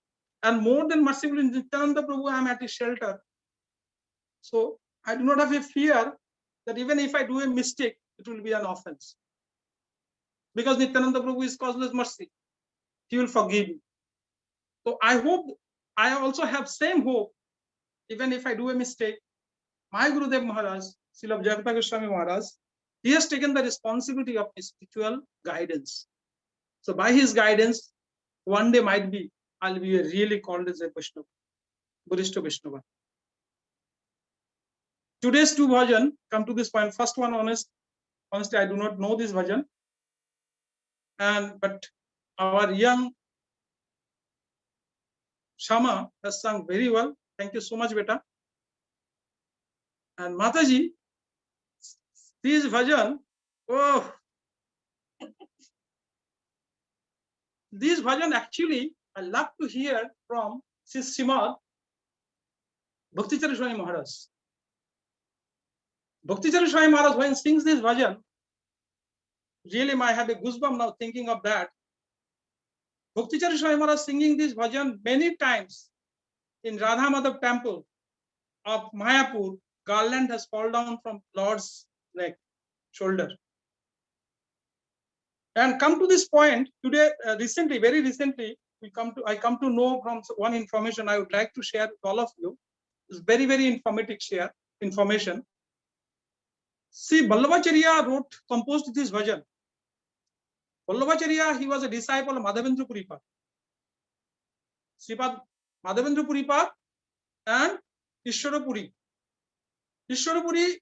and more than merciful in Nityananda Prabhu, I am at his shelter. So I do not have a fear that even if I do a mistake, it will be an offense. Because Nityananda Prabhu is causeless mercy. He will forgive me. So I hope, I also have same hope, even if I do a mistake, my Gurudev Maharaj, Srila Jayapataka Goswami Maharaj, he has taken the responsibility of spiritual guidance. So by his guidance, one day might be, I'll be really called as a Vaishnava, Barista Vaishnava. Today's 2 bhajan come to this point. First one, honestly, I do not know this bhajan. But our young Shama has sung very well. Thank you so much, beta. And Mataji, this bhajan, oh, this bhajan actually I love to hear from Srimad Bhakticharya Swami Maharaj. Bhakticharya Swami Maharaj, when sings this bhajan, really I have a goosebump now thinking of that. Bhakticharya Swami Maharaj singing this bhajan many times in Radha Madhav temple of Mayapur. Garland has fallen down from Lord's neck, shoulder. And come to this point today, recently, very recently, I come to know from one information I would like to share with all of you. It's very, very informative information. See, Vallabhacharya composed this bhajan. Vallabhacharya, he was a disciple of Madhavendra Puripad. Sripad Madhavendra Puripad and Ishwarapuri. Ishwarapuri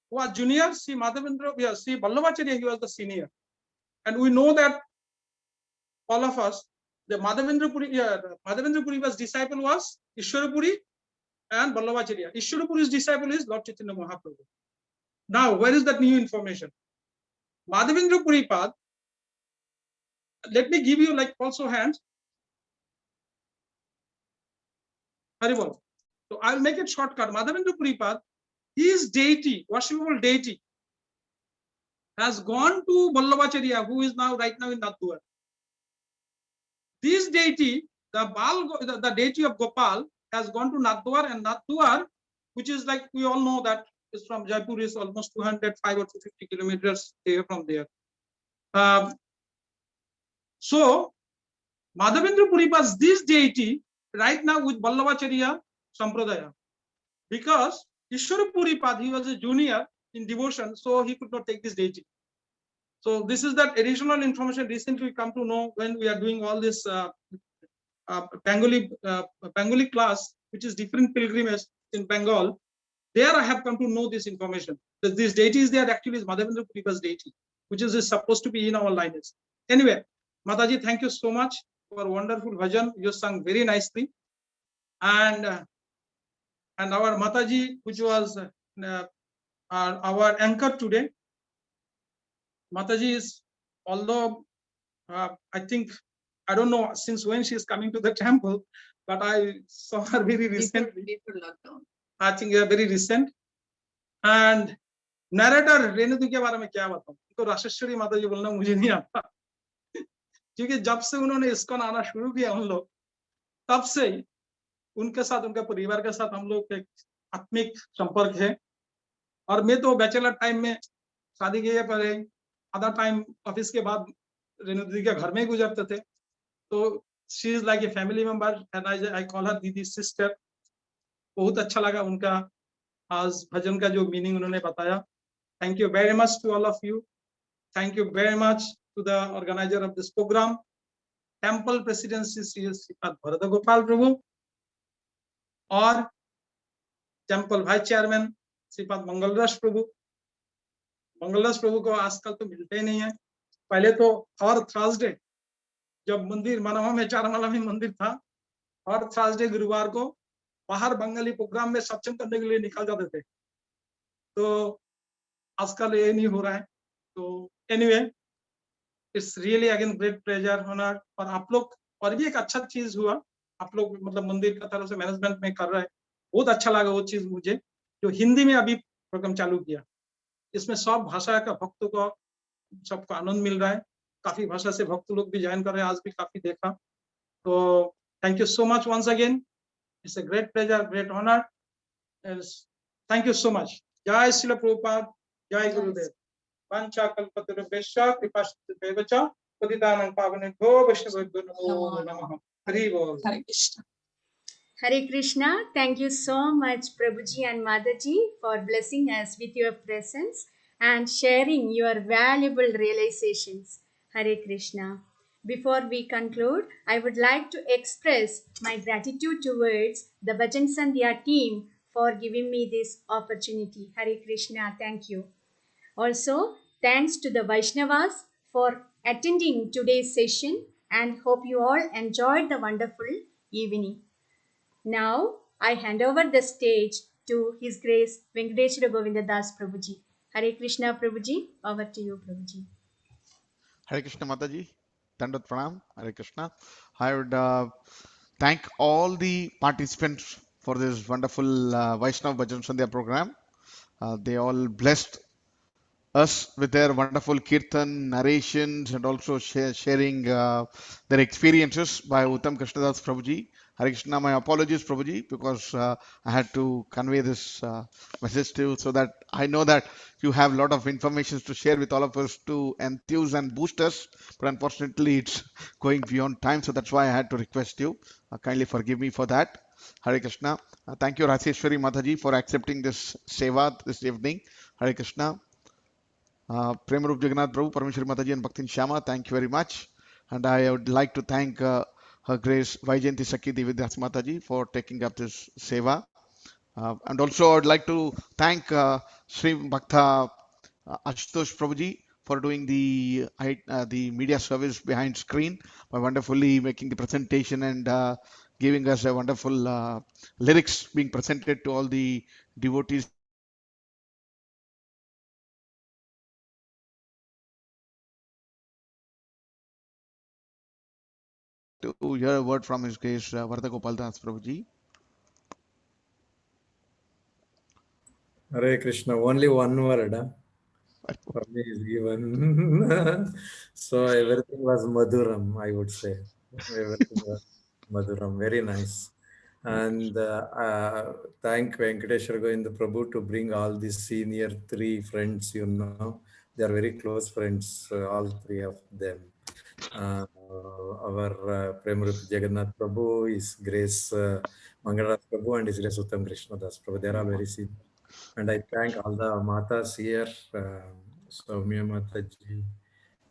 was junior, Sri Vallabhacharya, he was the senior. And we know that all of us, the Madhavendra Puri's disciple was Ishwarapuri and Vallabhacharya. Ishwarapuri's disciple is Lord Chaitanya Mahaprabhu. Now, where is that new information? Madhavendra Puripad, let me give you like also hands. Haribol. So I'll make it shortcut. Madhavendra Puripad, his deity, worshipable deity, has gone to Vallabhacharya, who is right now in Nathuar. this deity, the deity of Gopal, has gone to Nathdwar, and Nathdwar, which is like we all know that is from Jaipur, is almost 205 or 250 kilometers away from there. So Madhavendra Puripa's this deity right now with Vallabhacharya Sampradaya, because Ishwara Puripad, he was a junior in devotion, so he could not take this deity. So this is that additional information recently we come to know when we are doing all this Bengali class, which is different pilgrimage in Bengal. There I have come to know this information. That this deity is there actually is Madhavendra Puripa's deity, which is supposed to be in our lineage. Anyway, Mataji, thank you so much for wonderful bhajan. You sang very nicely, and our Mataji, which was our anchor today. Mataji is, although I think, I don't know since when she is coming to the temple, but I saw her very recently.
Before lockdown.
I think very recent. And narrator रेणुदू के बारे में क्या बताऊं, तो राशेश्वरी माता जी बोलना मुझे नहीं आता, क्योंकि जब से उन्होंने ISKCON आना शुरू किया हम लोग, तब से ही उनके साथ, उनके परिवार के साथ हम लोग एक आत्मिक संपर्क है. और मैं तो बैचलर टाइम में शादी के पहले आधा टाइम ऑफिस के बाद रेणु दीदी के घर में ही गुजरते थे. तो she is like a family member and I call her दीदी सिस्टर. बहुत अच्छा लगा उनका आज भजन का जो मीनिंग उन्होंने बताया. Thank you very much to all of you. Thank you very much to the organiser of this programme, temple presidency Shripad Bharat Gopal Prabhu, और temple vice chairman Shripad Mangaldas Prabhu. Mangaldas Prabhu को आजकल तो मिलते ही नहीं है. पहले तो हर थर्सडे, जब मंदिर मनवा में चारमाला में मंदिर था, हर थर्सडे गुरुवार को बाहर बंगाली प्रोग्राम में सत्संग करने के लिए निकल जाते थे. तो आजकल ये नहीं हो रहा है. तो anyway, it's really again great pleasure honour. और आप लोग, और भी एक अच्छा चीज हुआ, आप लोग मतलब मंदिर का तरफ से मैनेजमेंट में कर रहे हैं, बहुत अच्छा लगा वो चीज मुझे, जो हिंदी में अभी प्रोग्राम चालू किया. इसमें सब भाषा का भक्तों को सबको आनंद मिल रहा है. काफी भाषा से भक्त लोग भी ज्वाइन कर रहे हैं, आज भी काफी देखा. तो thank you so much once again. It's a great pleasure, great honour. Thank you so much. जय श्रील प्रभुपाद, जय गुरुदेव. वांछा कल्पतरुभ्यश्च कृपा सिन्धुभ्येव च पतितानां पावनेभ्यो वैष्णवेभ्यो नमो नमः. हरि बोल.
Hare Krishna.
Hare Krishna. Thank you so much, Prabhuji and Mataji, for blessing us with your presence and sharing your valuable realizations. Hare Krishna. Before we conclude, I would like to express my gratitude towards the Bhajan Sandhya team for giving me this opportunity. Hare Krishna. Thank you. Also, thanks to the Vaishnavas for attending today's session, and hope you all enjoyed the wonderful evening. Now, I hand over the stage to His Grace Venkateshwara Govinda Das Prabhuji. Hare Krishna Prabhuji, over to you Prabhuji.
Hare Krishna Mataji, Dandat Pranam, Hare Krishna. I would thank all the participants for this wonderful Vaishnav Bhajan Sandhya program. They all blessed us with their wonderful kirtan narrations and also sharing their experiences by Uttam Krishnadas Prabhuji. Hare Krishna, my apologies Prabhuji, because I had to convey this message to you, so that I know that you have a lot of information to share with all of us to enthuse and boost us, but unfortunately it's going beyond time, so that's why I had to request you. Kindly forgive me for that. Hare Krishna. Thank you Rajeshwari Mataji for accepting this seva this evening. Hare Krishna. Premarup Jagannath Prabhu, Parameshwari Mataji and Bhaktin Shama, thank you very much. And I would like to thank Her Grace Vaijayanti Sakhi Devidas Mataji for taking up this seva. And also I would like to thank Sri Bhakta Ashutosh Prabhuji for doing the media service behind screen by wonderfully making the presentation and giving us a wonderful lyrics being presented to all the devotees to hear a word from His Grace Varada Gopal Das Prabhuji.
Hare Krishna, only one word for me is given. So everything was Madhuram, I would say. Everything was Madhuram, very nice. And thank Venkateshwar Govinda Prabhu to bring all these senior three friends, you know. They are very close friends, all three of them. Our Premruti Jagannath Prabhu, His Grace Mangalas Prabhu, and His Grace Uttam Krishnadas Prabhu. They are all very senior. And I thank all the Matas here, Soumya Mataji,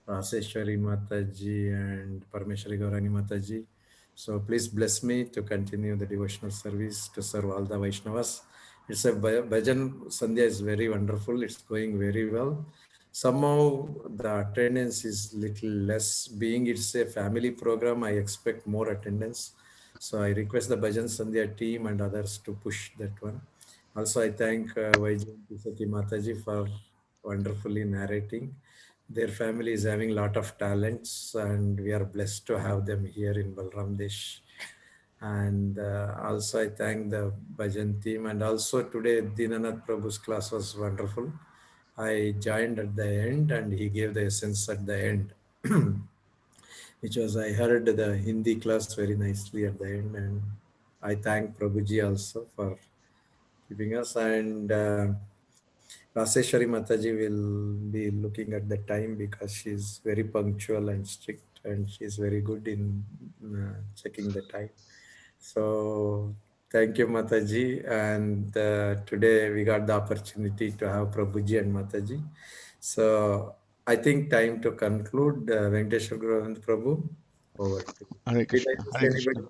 Raseshwari Mataji, and Parmeshwari Gaurani Mataji. So please bless me to continue the devotional service to serve all the Vaishnavas. It's a bhajan Sandhya is very wonderful. It's going very well. Somehow the attendance is little less. Being it's a family program, I expect more attendance. So I request the bhajan Sandhya team and others to push that one. Also, I thank Vaijayanti Sati Mataji for wonderfully narrating. Their family is having a lot of talents, and we are blessed to have them here in Balram Desh. And also, I thank the Bhajan team. And also, today, Dinanath Prabhu's class was wonderful. I joined at the end, and he gave the essence at the end, which was, I heard the Hindi class very nicely at the end. And I thank Prabhuji also for keeping us. And Raseshwari Mataji will be looking at the time because she's very punctual and strict, and she's very good in checking the time. So thank you, Mataji. And today we got the opportunity to have Prabhuji and Mataji. So I think time to conclude. Venkateshwar Govinda Prabhu, over to you.
Hare
Did I
Krishna.
miss
Hare
anybody?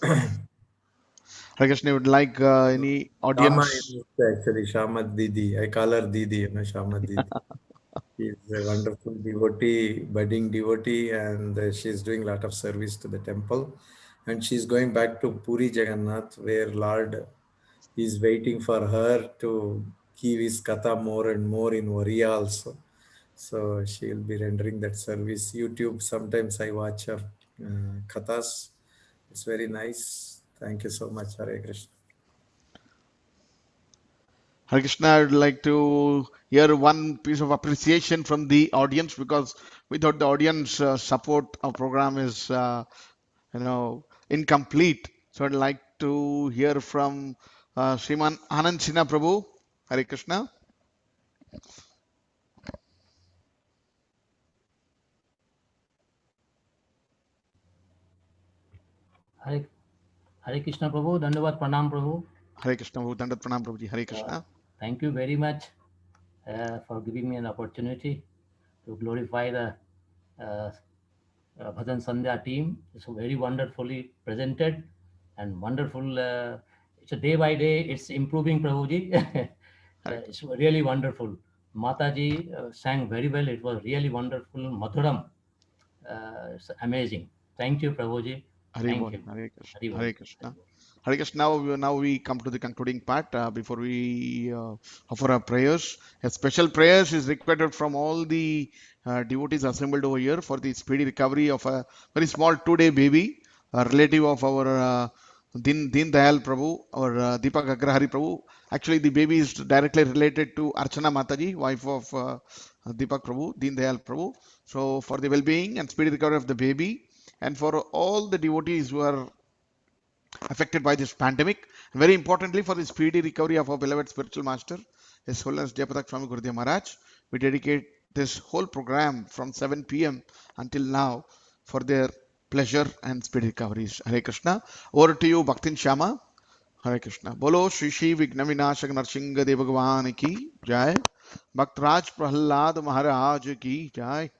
Krishna. Hare Krishna, would like any
Shama
audience?
is actually Shama Didi. I call her Didi, you know, Shama Didi. She's a wonderful devotee, budding devotee, and she's doing a lot of service to the temple. And she's going back to Puri Jagannath, where Lord is waiting for her to give his katha more and more in Oriya also. So she'll be rendering that service. YouTube, sometimes I watch her kathas. It's very nice. Thank you so much, Hare Krishna.
Hare Krishna, I would like to hear one piece of appreciation from the audience, because without the audience support, our program is, incomplete. So I'd like to hear from Sriman Anand Sinha Prabhu. Hare Krishna.
Hare Hare Krishna Prabhu, Dandavat Pranam Prabhu.
Hare Krishna, Dandavat Pranam Prabhuji. Hare Krishna.
Thank you very much for giving me an opportunity to glorify the Bhajan Sandhya team. It's very wonderfully presented and wonderful. It's a day by day, it's improving, Prabhuji. It's really wonderful. Mataji sang very well. It was really wonderful. Madhuram. It's amazing. Thank you, Prabhuji. Thank you.
Hare Krishna. Hare Krishna. Hare Krishna. Now we come to the concluding part. Before we offer our prayers, a special prayers is required from all the devotees assembled over here for the speedy recovery of a very small 2-day baby, a relative of our Din Dayal Prabhu, or Deepak Agrahari Prabhu. Actually, the baby is directly related to Archana Mataji, wife of Deepak Prabhu, Din Dayal Prabhu. So for the well-being and speedy recovery of the baby, and for all the devotees who are affected by this pandemic, and very importantly for the speedy recovery of our beloved spiritual master, His Holiness Jayapatak Swami Gurudev Maharaj, we dedicate this whole program from 7 p.m. until now for their pleasure and speedy recoveries. Hare Krishna. Over to you, Bhaktin Shama. Hare Krishna. Bolo Shri Shri Vigna Vinashak Narsingha Dev Bhagwan ki jai. Bhaktraj Prahlad Maharaj ki jai.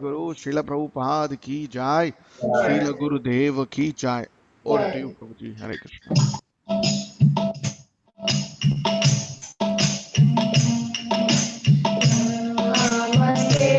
Guru Srila Prabhupada ki jai. Srila Gurudev ki jai. Over to you, Prabhuji. Hare Krishna.
Namaste.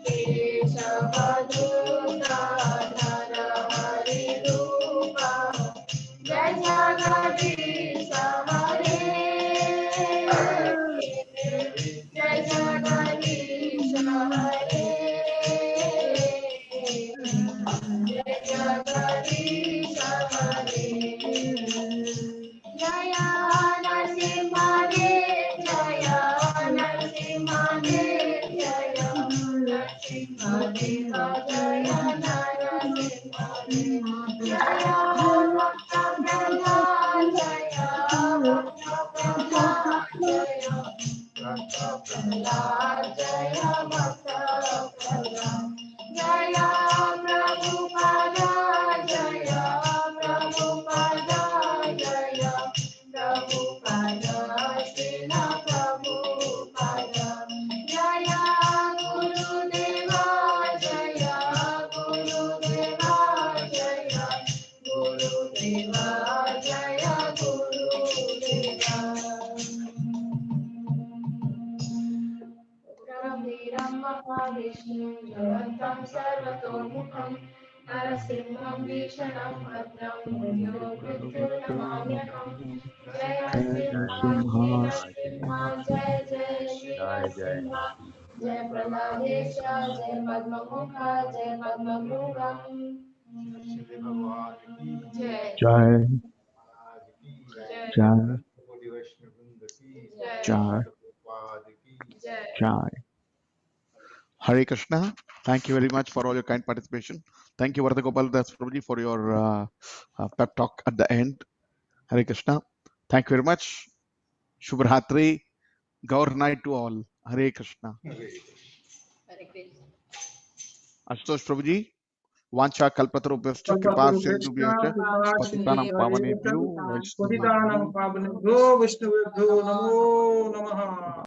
केशवदूता नरहरिरूपा जय जगदीश हरे जय जगदीश हरे जय जगदीश हरे जय नरसिंह देव जय नरसिंह देव जय नरसिंह देव जय नरसिंह देव जय भक्त प्रह्लाद जय भक्त प्रह्लाद जय भक्त प्रह्लाद जय भक्त प्रह्लाद जय प्रभुपाद जय प्रभुपाद जय प्रभुपाद श्रील प्रभुपाद जय गुरुदेवा जय गुरुदेवा जय गुरुदेवा जय गुरुदेवा वीरं महाविष्णुं जयन्तं सर्वतोमुखं नरसिंहं भीषणं भद्रं मृत्यो मृत्युर्नमाम्यहं जय नरसिंह जय जय श्री नरसिंह जय प्रह्लादेश जय पद्ममुख जय पद्ममृगं जय
Jai,
जय
Jai,
जय
Jai,
जय
Jai. Hare Krishna. Thank you very much for all your kind participation. Thank you, Vardagopal Das Prabhuji, for your pep talk at the end. Hare Krishna. Thank you very much. Shubhratri. Gaur night to all. Hare Krishna. Ashutosh Prabhuji. Vancha kalpatarupyascha kripa sindhubhyascha patitanam pavanebhyo
पतितानां पावनेभ्यो वैष्णवेभ्यो नमो नमः।